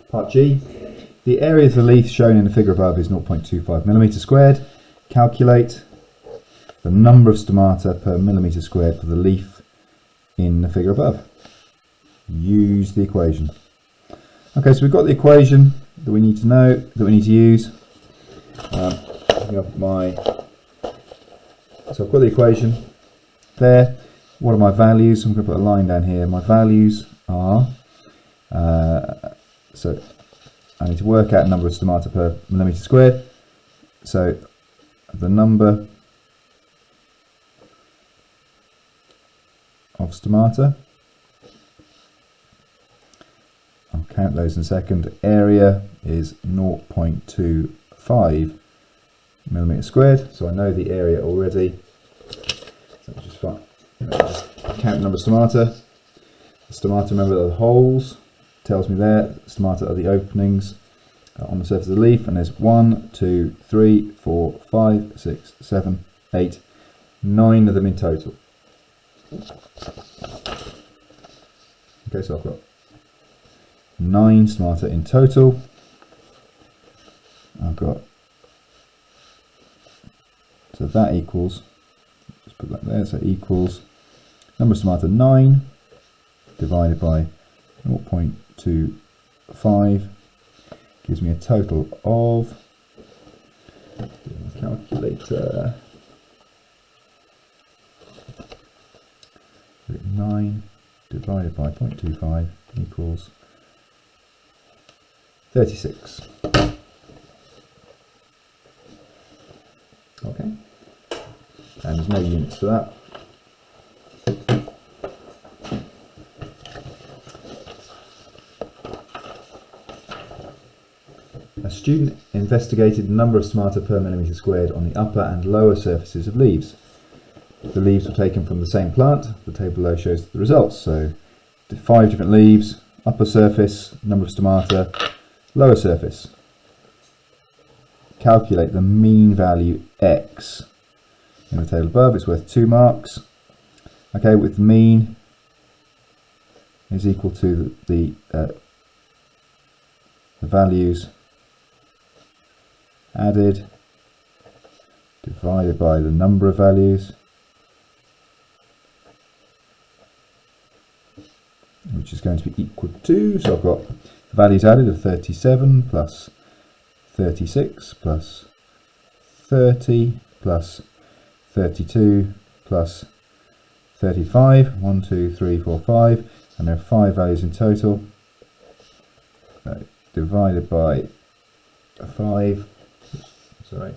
Part G. The area of the leaf shown in the figure above is 0.25 millimetre squared. Calculate the number of stomata per millimetre squared for the leaf in the figure above. Use the equation. Okay, so we've got the equation that we need to know, that we need to use. So I've got the equation there. What are my values? I'm going to put a line down here. My values are, so I need to work out number of stomata per millimetre squared. So the number of stomata, I'll count those in a second. Area is 0.25 millimetre squared, so I know the area already. So just fine. Count the number of stomata. The stomata, remember, are the holes. Tells me there, stomata are the openings on the surface of the leaf, and there's 1, 2, 3, 4, 5, 6, 7, 8, 9 of them in total. Okay, so I've got 9 stomata in total. I've got, so that equals, just put that there, so equals number of stomata 9 divided by 0.25 gives me a total of, calculator, 9 divided by 0.25 equals 36. Okay, and there's no units for that. A student investigated the number of stomata per millimetre squared on the upper and lower surfaces of leaves. The leaves were taken from the same plant. The table below shows the results. So 5 different leaves, upper surface, number of stomata, lower surface. Calculate the mean value x. In the table above, it's worth 2 marks. Okay, with mean is equal to the values added divided by the number of values, which is going to be equal to, so I've got values added of 37 plus 36 plus 30 plus 32 plus 35, 1, 2, 3, 4, 5, and there are 5 values in total. Divided by 5, sorry,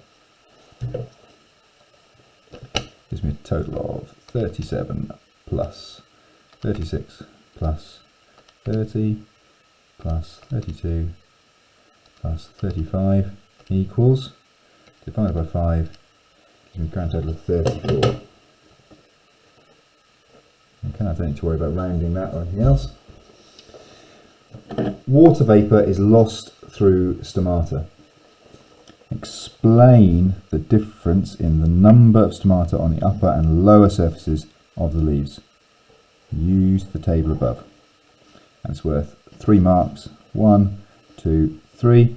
gives me a total of 37 plus 36 plus 30 plus 32 plus 35 equals, divided by 5, gives me a grand total of 34. Okay, I don't need to worry about rounding that or anything else. Water vapour is lost through stomata. Explain the difference in the number of stomata on the upper and lower surfaces of the leaves. Use the table above. That's worth 3 marks. 1, 2, 3.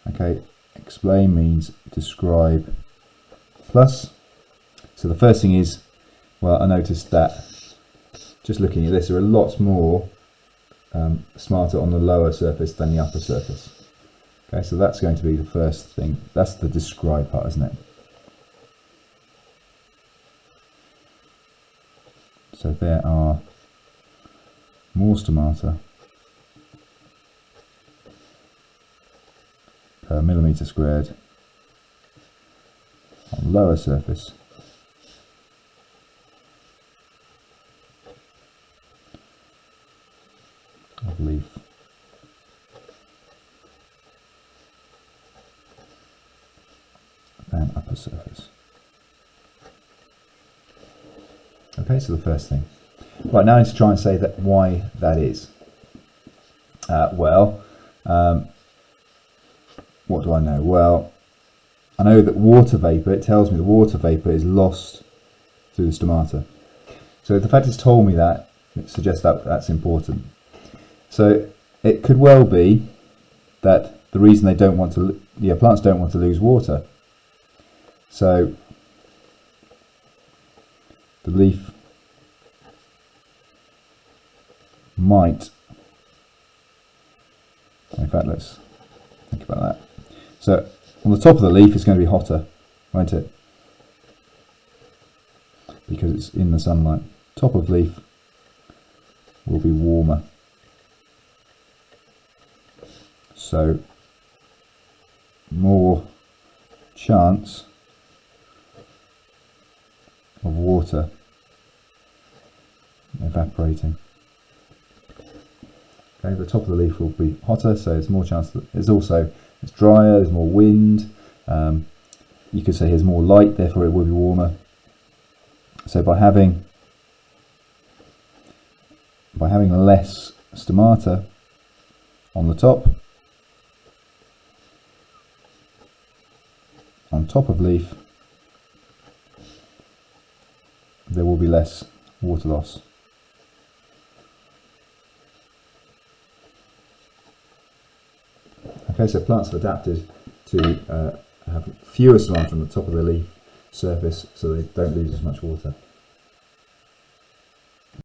Okay, explain means describe plus. So the first thing is, well, I noticed that just looking at this, there are lots more stomata on the lower surface than the upper surface. Okay, so that's going to be the first thing. That's the describe part, isn't it? So there are more stomata per millimetre squared on lower surface of leaf than upper surface. Okay, so the first thing. Right, now I need to try and say that why that is. What do I know? Well, I know that water vapour, it tells me the water vapour is lost through the stomata. So the fact it's told me that, it suggests that that's important. So it could well be that the reason they don't want to, plants don't want to lose water. So the leaf might, in fact, let's think about that. So on the top of the leaf it's going to be hotter, won't it? Because it's in the sunlight. Top of leaf will be warmer. So more chance of water evaporating. Okay, the top of the leaf will be hotter, so there's more chance that it's drier, there's more wind. You could say there's more light, therefore it will be warmer. So by having less stomata on the top, on top of leaf, there will be less water loss. Okay, so plants have adapted to have fewer stomata on the top of the leaf surface so they don't lose as much water.